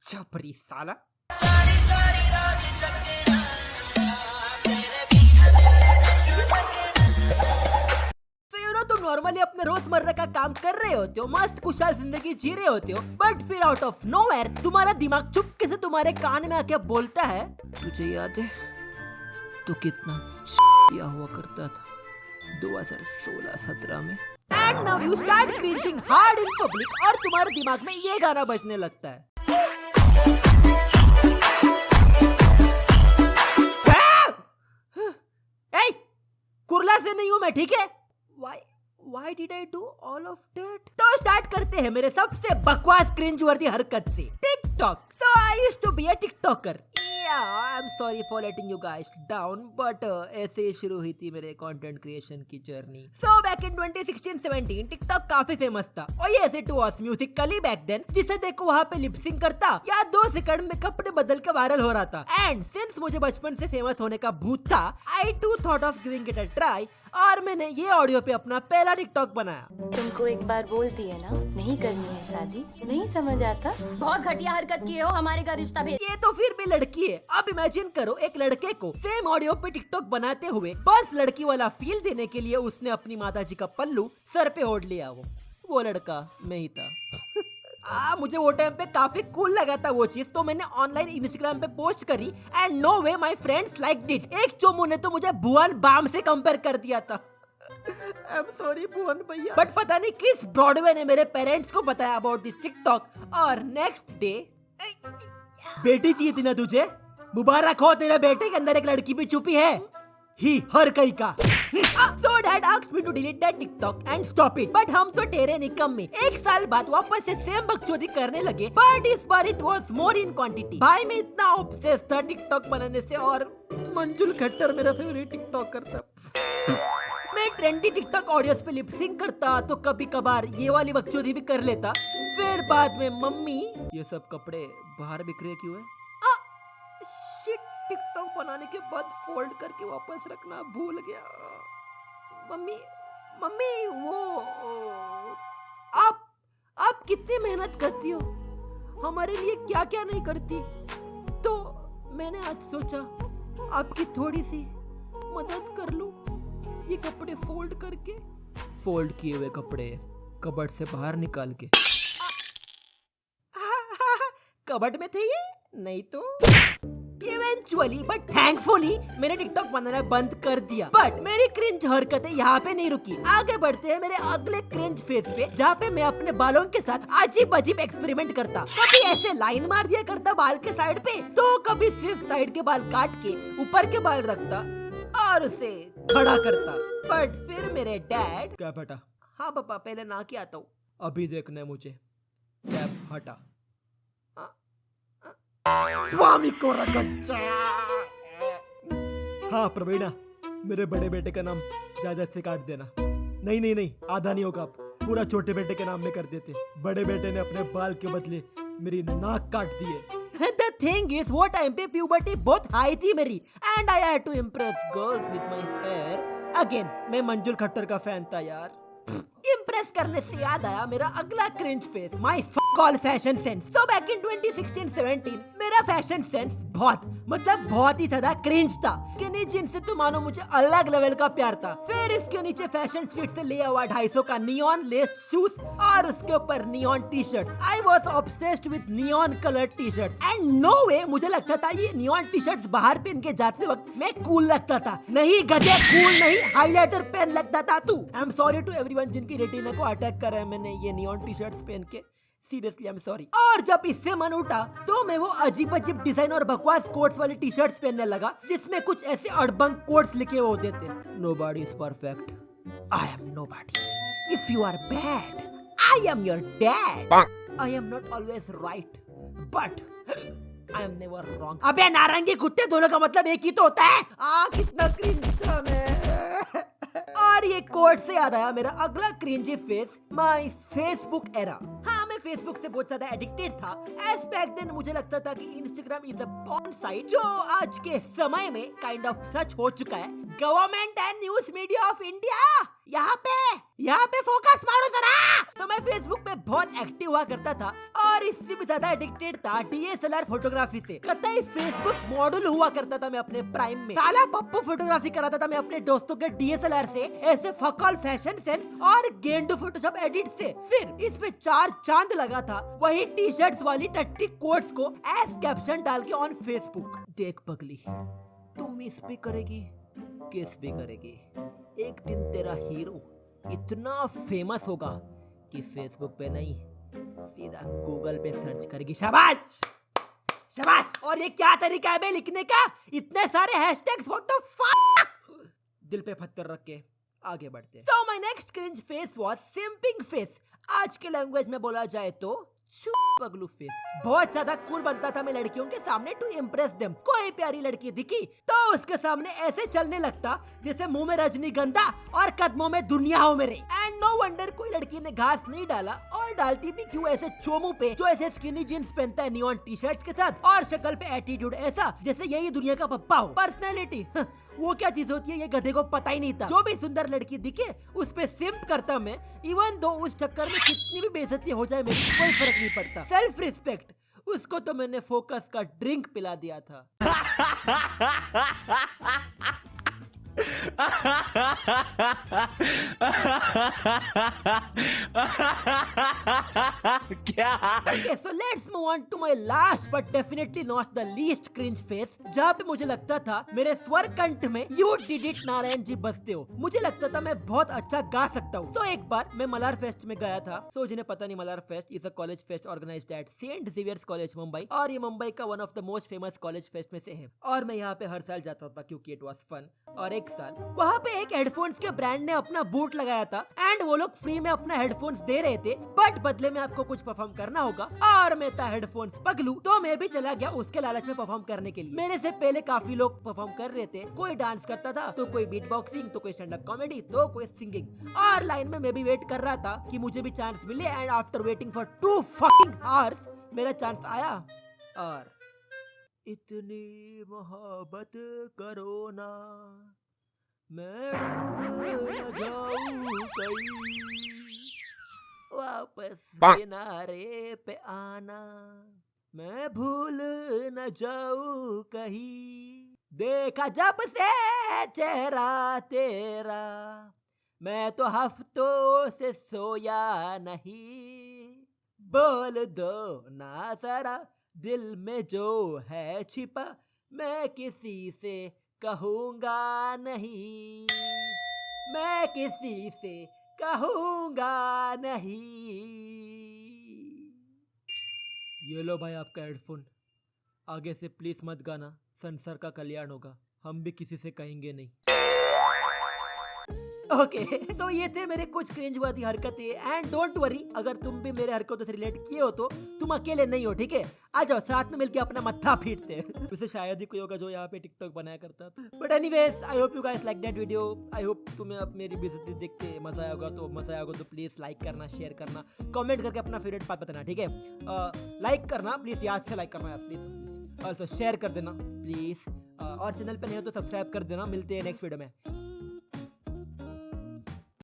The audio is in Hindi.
छपरी साला। तुम नॉर्मली अपने रोजमर्रा का काम कर रहे होते हो, मस्त खुशहाल जिंदगी जी रहे होते हो, बट फिर आउट ऑफ नोवेयर तुम्हारा दिमाग चुपके से तुम्हारे कान में आके बोलता है, तुझे याद है तो कितना किया हुआ करता था 2016-17 में। And now you start cringing hard in public और तुम्हारे दिमाग में ये गाना बजने लगता है। कुरला से नहीं हूं मैं, ठीक है? Why did I do all of that? तो स्टार्ट करते हैं मेरे सबसे बकवास क्रिंज वर्दी हरकत से, TikTok. So I used to be a TikToker. Yeah, I'm sorry for letting you guys down, but ऐसे ही शुरू हुई थी मेरे कंटेंट क्रिएशन की journey. So back in 2016-17 TikTok काफी फेमस था और ये ऐसे too was Musically back then, जिसे देखो वहाँ पे लिपसिंग करता या 2 सेकंड में कपड़े बदल के वायरल हो रहा था। एंड सिंस मुझे बचपन से फेमस होने का भूत था, I too thought of giving it a try और मैंने ये ऑडियो पे अपना पहला टिकटॉक बनाया। तुमको एक बार बोलती है ना, नहीं करनी है शादी, नहीं समझ आता? बहुत घटिया हरकत किए हो, हमारे घर रिश्ता भेज। ये तो फिर भी लड़की है। अब इमेजिन करो एक लड़के को सेम ऑडियो पे टिकटॉक बनाते हुए बस लड़की वाला फील देने के लिए उसने अपनी माताजी का पल्लू सर पे ओढ़ लिया। वो लड़का मैं ही था। मुझे वो टाइम पे काफी कूल लगा था वो चीज, तो मैंने ऑनलाइन इंस्टाग्राम पे पोस्ट करी and no way my friends liked it. एक चोमू ने तो मुझे भुवन बाम से कंपेयर कर दिया था। आई एम सॉरी भुवन भैया। बट पता नहीं किस ब्रॉडवे ने मेरे पेरेंट्स को बताया अबाउट दिस टिकटॉक और नेक्स्ट डे बेटी चाहिए थी ना तुझे, मुबारक हो, तेरे बेटे के अंदर एक लड़की भी छुपी है ही हर कहीं का। So dad asked me to delete that TikTok and stop it, but हम तो ठहरे निकम्मे। एक साल बाद वापस से सेम बकचोदी करने लगे, but इस बार it was more in quantity। भाई मैं इतना ऑब्सेस था टिकटॉक बनाने से और मंजुल खट्टर मेरा फेवरेट टिकटॉकर था। मैं ट्रेंडी टिकटॉक ऑडियोज पे लिपसिंग करता तो कभी कभार ये वाली बकचोदी भी कर लेता। फिर बाद में मम्मी, ये सब कपड़े बाहर बिखरे क्यों है? टिकटॉक बनाने के बाद फोल्ड करके वापस रखना भूल गया। मम्मी वो आप कितनी मेहनत करती हो, हमारे लिए क्या क्या नहीं करती। तो मैंने आज सोचा आपकी थोड़ी सी मदद कर लूं, ये कपड़े फोल्ड करके। फोल्ड किए हुए कपड़े कबर्ड से बाहर निकाल के कबर्ड में थे ये, नहीं तो इवेंचुअली बट थैंकफुली मैंने टिकटॉक बनाना बंद कर दिया। बट मेरी क्रिंज हरकतें यहाँ पे नहीं रुकी, आगे बढ़ते हैं मेरे अगले क्रिंज फेज पे, जहाँ पे मैं अपने बालों के साथ अजीब अजीब एक्सपेरिमेंट करता। कभी ऐसे लाइन मार दिया करता बाल के साइड पे, तो कभी सिर्फ साइड के बाल काट के ऊपर के बाल रखता और उसे खड़ा करता। बट फिर मेरे डैड, क्या बेटा? हाँ पापा, पहले ना के आता हूँ, अभी देखना है मुझे, कैप हटा। स्वामी को रगच्चा। हाँ प्रवीणा, मेरे बड़े बेटे का नाम जायदाद से काट देना। नहीं, आधा नहीं होगा, पूरा छोटे बेटे के नाम में कर देते। बड़े बेटे ने अपने बाल के बदले मेरी नाक काट दिए। The thing is, वो टाइम पे प्यूबर्टी बहुत हाई थी मेरी and I had to impress girls with my hair. Again मैं मंजुल खट्टर का फैन था यार। इम्प्रेस करने से याद आया मेरा अगला cringe face, my call fashion sense. So back in 2016-17 मेरा फैशन सेंस बहुत ही ज्यादा क्रिंज था। स्किनी जींस से तो मानो मुझे अलग लेवल का प्यार था। फिर इसके नीचे फैशन स्ट्रीट से लिया हुआ 250 का नियॉन लेस्ड शूज और उसके ऊपर neon T shirts. I was obsessed with neon colour T shirts and no way मुझे लगता था ये नियॉन टी शर्ट्स बाहर पहन के जाते वक्त मैं कूल लगता था। नहीं गधे, कूल नहीं, हाईलाइटर पेन लगता था तू। I am sorry to everyone जिनकी रेटिना को अटैक करा है मैंने ये नियॉन टी शर्ट्स पहन के, सीरियसली आई एम सॉरी। और जब इससे मन उठा तो मैं वो अजीब अजीब डिजाइन और बकवास कोट्स वाली टी शर्ट्स पहनने लगा जिसमें कुछ ऐसे अड़बंग कोट्स लिखे हुए होते थे। Nobody is perfect, I am nobody. If you are bad, I am your dad. I am not always right but I am never wrong. अबे नारंगी कुत्ते, दोनों का मतलब एक ही तो होता है। कितना क्रिंज था मैं। और ये कोट से याद आया मेरा अगला cringy face, my Facebook era. हाँ, मैं फेसबुक से बहुत ज्यादा एडिक्टेड था। एज बैक देन मुझे लगता था कि Instagram is a porn site, जो आज के समय में काइंड ऑफ सच हो चुका है। Government and news media of India, यहाँ पे फोकस मारो जरा। तो मैं फेसबुक पे बहुत एक्टिव हुआ करता था और इससे भी ज्यादा एडिक्टेड था डीएसएलआर फोटोग्राफी से। कतई फेसबुक मॉडल हुआ करता था मैं अपने प्राइम में। साला पप्पू फोटोग्राफी कराता था मैं अपने दोस्तों के डीएसएलआर से, ऐसे फकॉल फैशन सेंस और गेंडू फोटोशॉप एडिट से। फिर इस पे 4 चांद लगा था वही टी शर्ट्स वाली टट्टी कोट्स को एज कैप्शन डाल के ऑन फेसबुक। देख पगली, तुम मिस भी करेगी, किस भी करेगी, एक दिन तेरा हीरो इतना फेमस होगा कि फेसबुक पे नहीं सीधा गूगल पे सर्च करेगी। शाबाश शाबाश। और ये क्या तरीका है बे लिखने का, इतने सारे हैशटैग्स, व्हाट द फक। दिल पे पत्थर रख के आगे बढ़ते हैं। So my next cringe face was simping face। आज के लैंग्वेज में बोला जाए तो पगलू फेस। बहुत ज्यादा कूल बनता था मैं लड़कियों के सामने टू इम्प्रेस देम। कोई प्यारी लड़की दिखी तो उसके सामने ऐसे चलने लगता जैसे मुंह में रजनीगंधा और कदमों में दुनिया हो मेरे। एंड नो वंडर कोई लड़की ने घास नहीं डाला, और डालती भी क्यों ऐसे चोमू पे जो ऐसे स्किनी जींस पहनता है नियॉन टी शर्ट्स के साथ, और शक्ल पे एटीट्यूड ऐसा जैसे यही दुनिया का पप्पा हो। पर्सनैलिटी वो क्या चीज होती है ये गधे को पता ही नहीं था। जो भी सुंदर लड़की दिखे उस पे सिम्प करता मैं, इवन दो उस चक्कर में कितनी भी बेइज्जती हो जाए मेरी कोई फर्क नहीं पड़ता। सेल्फ रिस्पेक्ट, उसको तो मैंने फोकस का ड्रिंक पिला दिया था। क्या? Okay, so let's move on to my last but definitely not the least cringe face, जहाँ पे मुझे लगता था मेरे स्वर कंठ में You did it Narayan ji बसते हो। मुझे लगता था मैं बहुत अच्छा गा सकता हूँ। तो एक बार मैं मलार फेस्ट में गया था। सो जिन्हें पता नहीं, Malhar fest is a college fest organised at saint Xavier's college Mumbai, और ये मुंबई का one of the most famous college fest में से है। और मैं यहाँ पे हर साल जाता था क्योंकि इट वाज फन। और एक साल वहाँ पे एक हेडफोन्स के ब्रांड ने अपना बूट लगाया था एंड वो लोग फ्री में अपना हेडफोन्स दे रहे थे, बट बदले में आपको कुछ परफॉर्म करना होगा। और मैं था हेडफोन्स पगलू, तो मैं भी चला गया उसके लालच में परफॉर्म करने के लिए। मेरे से पहले काफी लोग परफॉर्म कर रहे थे, कोई डांस करता था, तो कोई बीट बॉक्सिंग, तो कोई स्टैंड अप कॉमेडी, तो कोई सिंगिंग। और लाइन में मैं भी वेट कर रहा था कि मुझे भी चांस मिले, and after waiting for 2 fucking hours मेरा चांस आया। और इतनी मोहब्बत करो ना, मैं डूब न जाऊं कहीं, वापस किनारे पे आना, मैं भूल न जाऊं कहीं। देखा जब से चेहरा तेरा, मैं तो हफ्तों से सोया नहीं। बोल दो ना जरा दिल में जो है छिपा, मैं किसी से कहूँगा नहीं, मैं किसी से कहूँगा नहीं। ये लो भाई आपका हेडफोन, आगे से प्लीज मत गाना, संसार का कल्याण होगा, हम भी किसी से कहेंगे नहीं। ओके, तो ये थे मेरे कुछ क्रिंजवर्दी हरकतें। एंड डोंट वरी, अगर तुम भी मेरे हरकतों से रिलेट किए हो तो तुम अकेले नहीं हो, ठीक है? आ जाओ साथ में मिलके अपना मत्था पीटते हैं। उसे शायद ही कोई होगा जो यहाँ पे टिकटॉक बनाया करता था। But anyways, I hope you guys like that video. I hope तुम्हें अब मेरी बेइज्जती देख के मजा आया होगा। तो प्लीज लाइक करना, शेयर करना, कमेंट करके अपना फेवरेट पार्ट बताना, ठीक है? लाइक करना प्लीज, याद से लाइक करना प्लीज। ऑल्सो शेयर कर देना प्लीज, और चैनल पे नहीं हो तो सब्सक्राइब कर देना। मिलते हैं नेक्स्ट वीडियो में।